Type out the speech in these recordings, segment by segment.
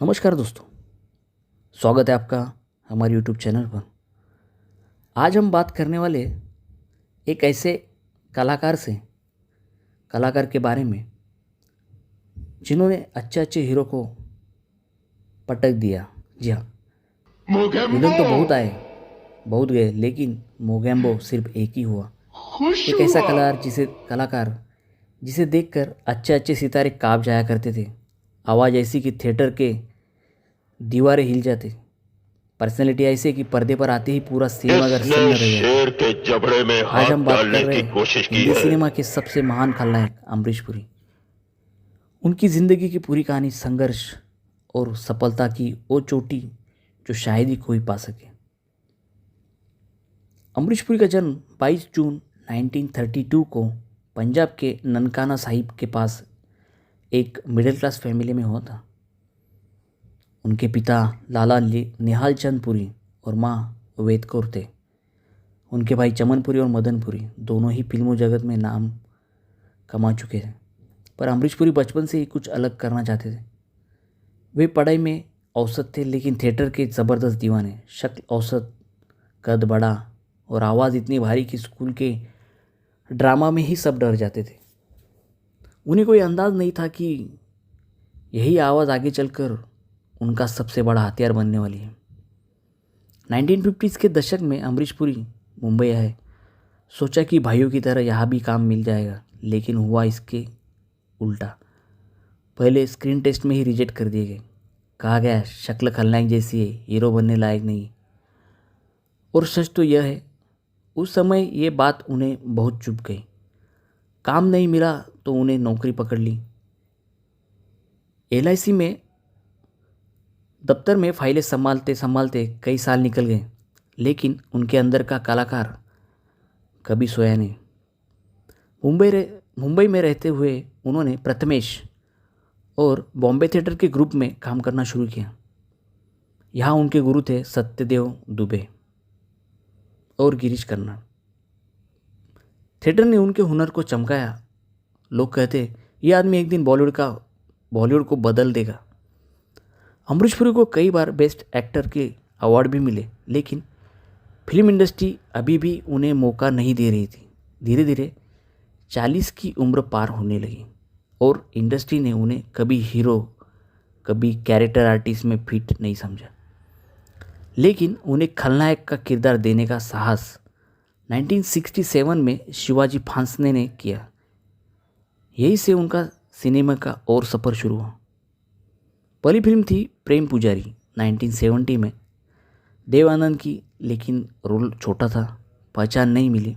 नमस्कार दोस्तों, स्वागत है आपका हमारे यूट्यूब चैनल पर। आज हम बात करने वाले एक ऐसे कलाकार के बारे में जिन्होंने अच्छे अच्छे हीरो को पटक दिया। जी हाँ, विलन तो बहुत आए, बहुत गए, लेकिन मोगेम्बो सिर्फ एक ही हुआ। एक ऐसा कलाकार जिसे देखकर अच्छे अच्छे सितारे कांप जाया करते थे। आवाज़ ऐसी कि थिएटर के दीवारें हिल जाते। पर्सनैलिटी ऐसे कि पर्दे पर आते ही पूरा सिनेमाघर किसने सन्न रह जाता। शेर के जबड़े में आज हाथ हम बात कर डालने रहे की हैं कोशिश की हिंदी है? सिनेमा के सबसे महान खलनायक अमरीश पुरी। उनकी ज़िंदगी की पूरी कहानी संघर्ष और सफलता की वो चोटी जो शायद ही कोई पा सके। अमरीश पुरी का जन्म 22 जून 1932 को पंजाब के ननकाना साहिब के पास एक मिडिल क्लास फैमिली में हुआ था। उनके पिता लाला निहाल चंद पुरी और माँ वेद कौर थे। उनके भाई चमन पुरी और मदन पुरी दोनों ही फिल्मों जगत में नाम कमा चुके थे, पर अमरीश पुरी बचपन से ही कुछ अलग करना चाहते थे। वे पढ़ाई में औसत थे, लेकिन थिएटर के ज़बरदस्त दीवाने। शक्ल औसत, कद बड़ा और आवाज़ इतनी भारी कि स्कूल के ड्रामा में ही सब डर जाते थे। उन्हें कोई अंदाज़ नहीं था कि यही आवाज़ आगे चलकर उनका सबसे बड़ा हथियार बनने वाली है। 1950s के दशक में अमरीश पुरी मुंबई आए। सोचा कि भाइयों की तरह यहाँ भी काम मिल जाएगा, लेकिन हुआ इसके उल्टा। पहले स्क्रीन टेस्ट में ही रिजेक्ट कर दिए गए। कहा गया शक्ल खलनायक जैसी है, हीरो बनने लायक नहीं। और सच तो यह है, उस समय ये बात उन्हें बहुत चुभ गई। काम नहीं मिला तो उन्हें नौकरी पकड़ ली। LIC में दफ्तर में फाइलें संभालते संभालते कई साल निकल गए, लेकिन उनके अंदर का कलाकार कभी सोया नहीं। मुंबई में रहते हुए उन्होंने प्रथमेश और बॉम्बे थिएटर के ग्रुप में काम करना शुरू किया। यहाँ उनके गुरु थे सत्यदेव दुबे और गिरीश कर्नाड। थिएटर ने उनके हुनर को चमकाया। लोग कहते ये आदमी एक दिन बॉलीवुड को बदल देगा। अमरीश पुरी को कई बार बेस्ट एक्टर के अवार्ड भी मिले, लेकिन फिल्म इंडस्ट्री अभी भी उन्हें मौका नहीं दे रही थी। धीरे धीरे 40 की उम्र पार होने लगी और इंडस्ट्री ने उन्हें कभी हीरो, कभी कैरेक्टर आर्टिस्ट में फिट नहीं समझा। लेकिन उन्हें खलनायक का किरदार देने का साहस 1967 में शिवाजी फांसने ने किया। यही से उनका सिनेमा का और सफ़र शुरू हुआ। पहली फिल्म थी प्रेम पुजारी 1970 में, देव आनंद की, लेकिन रोल छोटा था, पहचान नहीं मिली।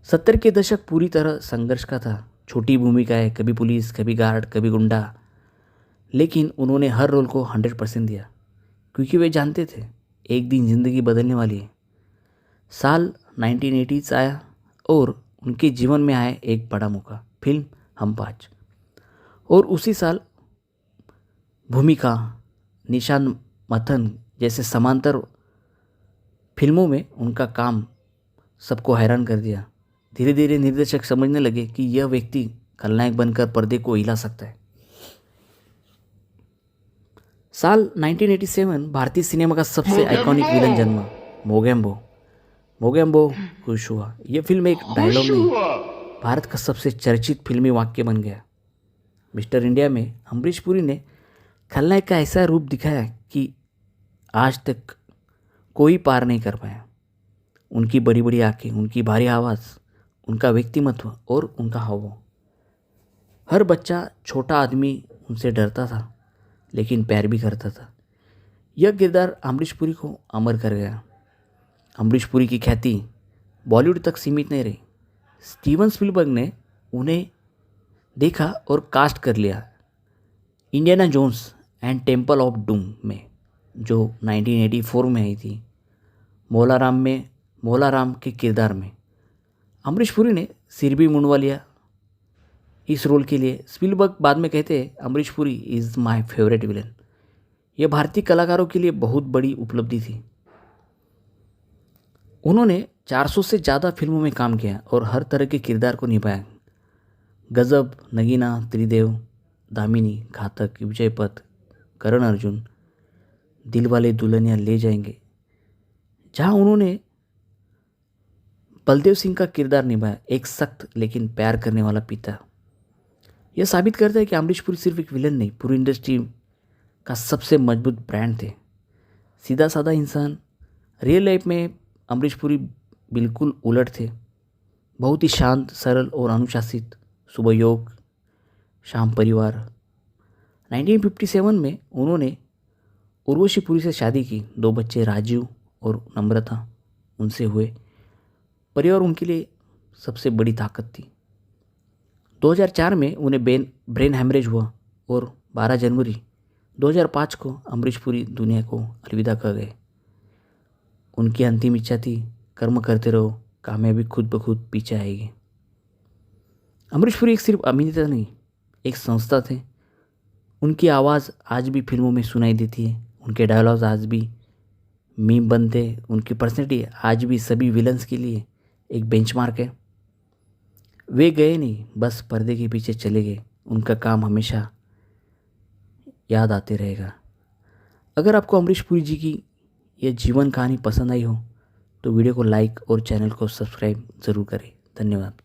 70 के दशक पूरी तरह संघर्ष का था। छोटी भूमिकाएं, कभी पुलिस, कभी गार्ड, कभी गुंडा, लेकिन उन्होंने हर रोल को 100% दिया, क्योंकि वे जानते थे एक दिन ज़िंदगी बदलने वाली है। साल 1980s आया और उनके जीवन में आया एक बड़ा मौका, फिल्म हम पाँच। और उसी साल भूमिका, निशान मथन जैसे समांतर फिल्मों में उनका काम सबको हैरान कर दिया। धीरे धीरे निर्देशक समझने लगे कि यह व्यक्ति खलनायक बनकर पर्दे को हिला सकता है। साल 1987 भारतीय सिनेमा का सबसे आइकॉनिक विलन जन्मा, मोगेम्बो खुश हुआ। यह फिल्म एक डायलॉग नहीं, भारत का सबसे चर्चित फिल्मी वाक्य बन गया। मिस्टर इंडिया में अमरीश पुरी ने खलनायक का ऐसा रूप दिखाया कि आज तक कोई पार नहीं कर पाया। उनकी बड़ी बड़ी आंखें, उनकी भारी आवाज़, उनका व्यक्तिमत्व और उनका हावभाव। हर बच्चा, छोटा आदमी उनसे डरता था, लेकिन प्यार भी करता था। यह किरदार अमरीश पुरी को अमर कर गया। अमरीश पुरी की ख्याति बॉलीवुड तक सीमित नहीं रही। स्टीवन स्पीलबर्ग ने उन्हें देखा और कास्ट कर लिया Indiana Jones and Temple of Doom में, जो 1984 में आई थी। मोलाराम के किरदार में अमरीश पुरी ने सिर भी मुंडवा लिया इस रोल के लिए। स्पीलबर्ग बाद में कहते हैं Amrish Puri is my favourite villain. यह भारतीय कलाकारों के लिए बहुत बड़ी उपलब्धि थी। उन्होंने 400 से ज़्यादा फिल्मों में काम किया और हर तरह के किरदार को निभाया। गजब, नगीना, त्रिदेव, दामिनी, घातक, विजयपथ, करण अर्जुन, दिलवाले दुल्हनिया ले जाएंगे, जहां उन्होंने बलदेव सिंह का किरदार निभाया, एक सख्त लेकिन प्यार करने वाला पिता। यह साबित करता है कि अमरीश पुरी सिर्फ एक विलन नहीं, पूरी इंडस्ट्री का सबसे मजबूत ब्रांड थे। सीधा साधा इंसान। रियल लाइफ में अमरीश पुरी बिल्कुल उलट थे, बहुत ही शांत, सरल और अनुशासित। सुबह योग, शाम परिवार। 1957 में उन्होंने उर्वशी पुरी से शादी की। 2 बच्चे राजीव और नम्रता उनसे हुए। परिवार उनके लिए सबसे बड़ी ताकत थी। 2004 में उन्हें ब्रेन हैमरेज हुआ और 12 जनवरी 2005 को अमरीश पुरी दुनिया को अलविदा कर गए। उनकी अंतिम इच्छा थी, कर्म करते रहो, कामयाबी खुद ब खुद पीछे आएगी। अमरीश पुरी एक सिर्फ अभिनेता नहीं, एक संस्था थे। उनकी आवाज़ आज भी फिल्मों में सुनाई देती है, उनके डायलॉग्स आज भी मीम बनते, उनकी पर्सनैलिटी आज भी सभी विलन्स के लिए एक बेंचमार्क है। वे गए नहीं, बस पर्दे के पीछे चले गए। उनका काम हमेशा याद आते रहेगा। अगर आपको अमरीश पुरी जी की यह जीवन कहानी पसंद आई हो तो वीडियो को लाइक और चैनल को सब्सक्राइब ज़रूर करें। धन्यवाद।